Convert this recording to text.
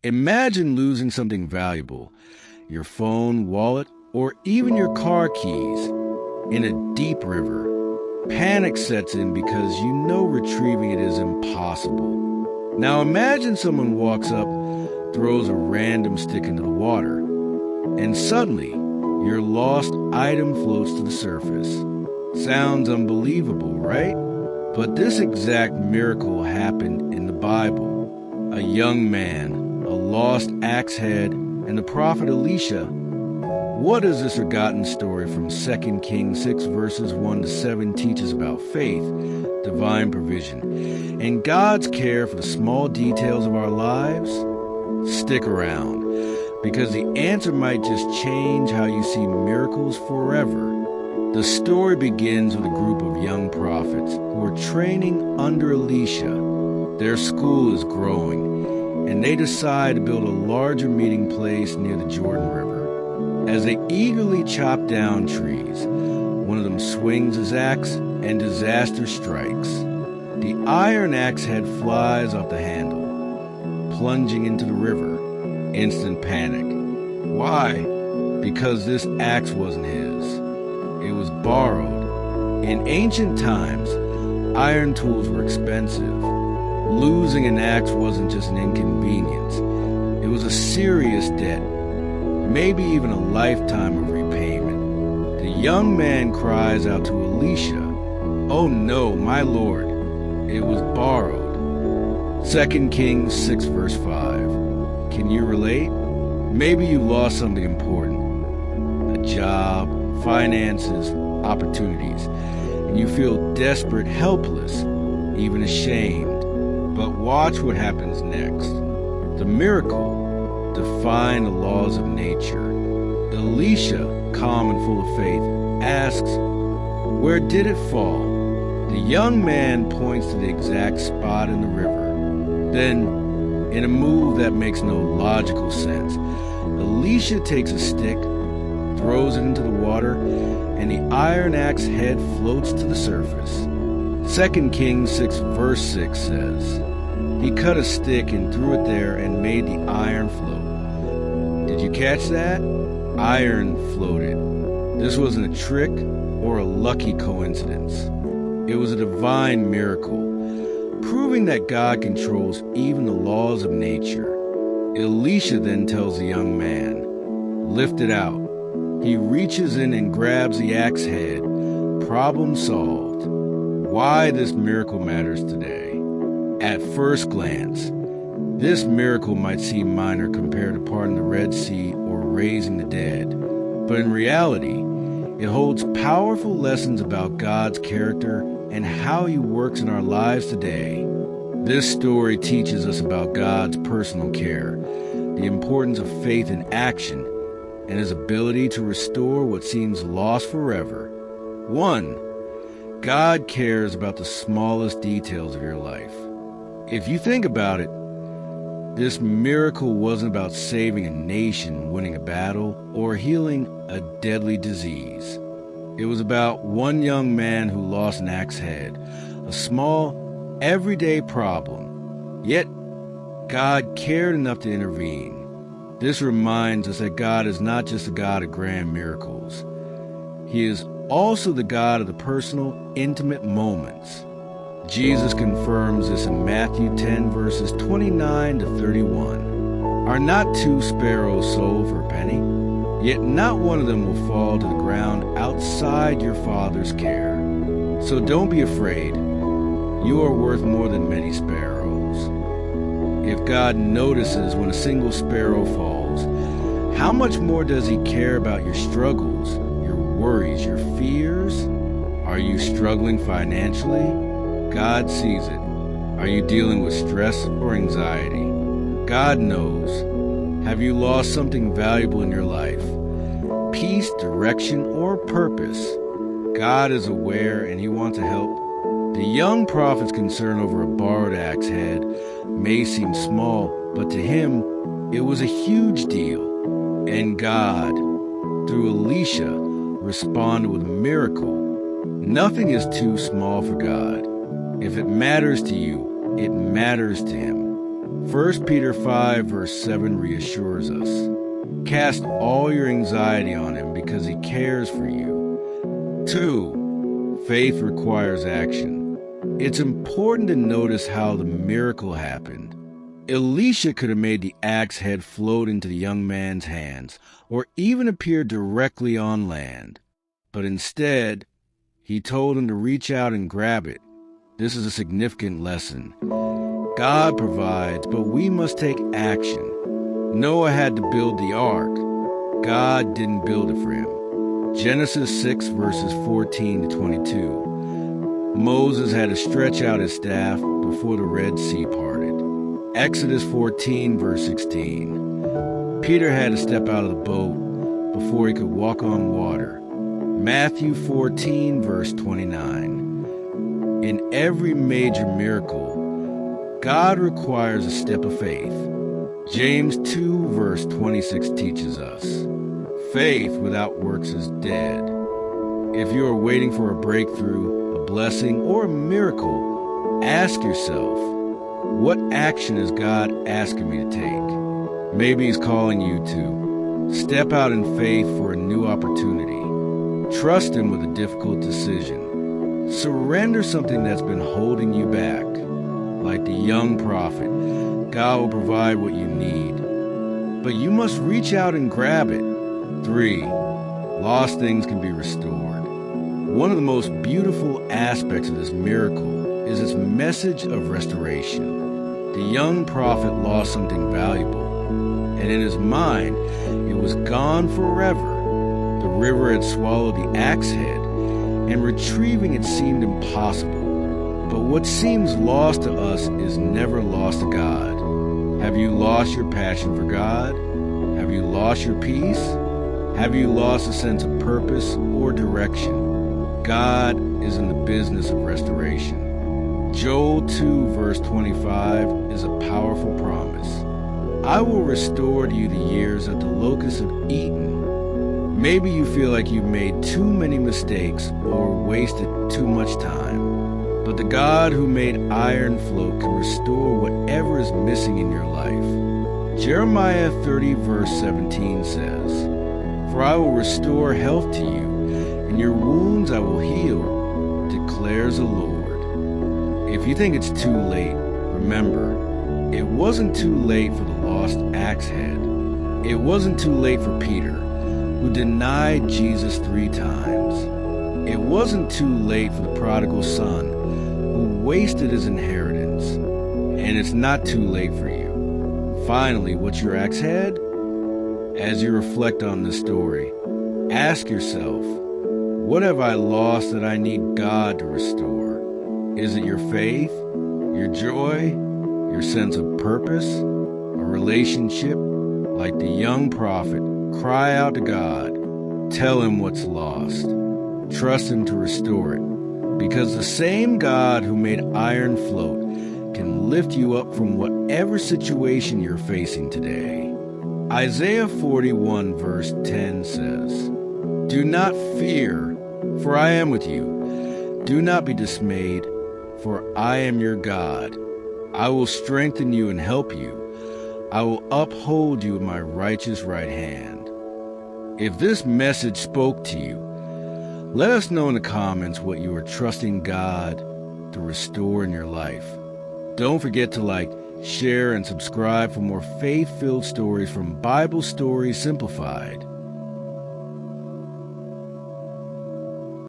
Imagine losing something valuable, your phone, wallet, or even your car keys, in a deep river. Panic sets in because you know retrieving it is impossible. Now imagine someone walks up, throws a random stick into the water, and suddenly your lost item floats to the surface. Sounds unbelievable, right? But this exact miracle happened in the Bible. A young man, a lost axe head, and the prophet Elisha. What does this forgotten story from 2 Kings 6 verses 1 to 7 teach us about faith, divine provision, and God's care for the small details of our lives? Stick around, because the answer might just change how you see miracles forever. The story begins with a group of young prophets who are training under Elisha. Their school is growing, and they decide to build a larger meeting place near the Jordan River. As they eagerly chop down trees, one of them swings his axe and disaster strikes. The iron axe head flies off the handle, plunging into the river. Instant panic. Why? Because this axe wasn't his. It was borrowed. In ancient times, iron tools were expensive. Losing an axe wasn't just an inconvenience. It was a serious debt, maybe even a lifetime of repayment. The young man cries out to Elisha, "Oh no, my Lord, it was borrowed." 2 Kings 6 verse 5. Can you relate? Maybe you lost something important, a job, finances, opportunities, and you feel desperate, helpless, even ashamed. But watch what happens next. The miracle defying the laws of nature. Elisha, calm and full of faith, asks, "Where did it fall?" The young man points to the exact spot in the river. Then, in a move that makes no logical sense, Elisha takes a stick, throws it into the water, and the iron axe head floats to the surface. 2 Kings 6 verse 6 says, "He cut a stick and threw it there and made the iron float." Did you catch that? Iron floated. This wasn't a trick or a lucky coincidence. It was a divine miracle, proving that God controls even the laws of nature. Elisha then tells the young man, "Lift it out." He reaches in and grabs the axe head. Problem solved. Why this miracle matters today. At first glance, this miracle might seem minor compared to parting the Red Sea or raising the dead. But in reality, it holds powerful lessons about God's character and how He works in our lives today. This story teaches us about God's personal care, the importance of faith in action, and His ability to restore what seems lost forever. 1. God cares about the smallest details of your life. If you think about it, this miracle wasn't about saving a nation, winning a battle, or healing a deadly disease. It was about one young man who lost an axe head, a small, everyday problem. Yet, God cared enough to intervene. This reminds us that God is not just a God of grand miracles. He is also the God of the personal, intimate moments. Jesus confirms this in Matthew 10 verses 29 to 31. "Are not 2 sparrows sold for a penny? Yet not one of them will fall to the ground outside your Father's care. So don't be afraid. You are worth more than many sparrows." If God notices when a single sparrow falls, how much more does He care about your struggles, your worries, your fears? Are you struggling financially? God sees it. Are you dealing with stress or anxiety? God knows. Have you lost something valuable in your life? Peace, direction, or purpose? God is aware and He wants to help. The young prophet's concern over a borrowed axe head may seem small, but to him, it was a huge deal. And God, through Elisha, responded with a miracle. Nothing is too small for God. If it matters to you, it matters to Him. 1 Peter 5 verse 7 reassures us. Cast all your anxiety on him because he cares for you. 2. Faith requires action. It's important to notice how the miracle happened. Elisha could have made the axe head float into the young man's hands, or even appear directly on land. But instead, he told him to reach out and grab it. This is a significant lesson. God provides, but we must take action. Noah had to build the ark. God didn't build it for him. Genesis 6 verses 14 to 22. Moses had to stretch out his staff before the Red Sea parted. Exodus 14 verse 16. Peter had to step out of the boat before he could walk on water. Matthew 14 verse 29. In every major miracle, God requires a step of faith. James 2 verse 26 teaches us, faith without works is dead. If you are waiting for a breakthrough, a blessing, or a miracle, ask yourself, what action is God asking me to take? Maybe he's calling you to step out in faith for a new opportunity. Trust him with a difficult decision. Surrender something that's been holding you back. Like the young prophet, God will provide what you need, but you must reach out and grab it. 3. Lost things can be restored. One of the most beautiful aspects of this miracle is its message of restoration. The young prophet lost something valuable, and in his mind, it was gone forever. The river had swallowed the axe head, and retrieving it seemed impossible. But what seems lost to us is never lost to God. Have you lost your passion for God? Have you lost your peace? Have you lost a sense of purpose or direction? God is in the business of restoration. Joel 2 verse 25 is a powerful promise. I will restore to you the years that the locusts have eaten. Maybe you feel like you've made too many mistakes or wasted too much time. But the God who made iron float can restore whatever is missing in your life. Jeremiah 30 verse 17 says, For I will restore health to you, and your wounds I will heal, declares the Lord. If you think it's too late, remember, it wasn't too late for the lost axe head. It wasn't too late for Peter, who denied Jesus 3 times. It wasn't too late for the prodigal son, who wasted his inheritance. And it's not too late for you. Finally, what's your axe head? As you reflect on this story, ask yourself, what have I lost that I need God to restore? Is it your faith, your joy, your sense of purpose, a relationship? Like the young prophet, cry out to God. Tell him what's lost. Trust him to restore it. Because the same God who made iron float can lift you up from whatever situation you're facing today. Isaiah 41 verse 10 says, Do not fear, for I am with you. Do not be dismayed, for I am your God. I will strengthen you and help you. I will uphold you with my righteous right hand. If this message spoke to you, let us know in the comments what you are trusting God to restore in your life. Don't forget to like, share, and subscribe for more faith-filled stories from Bible Stories Simplified.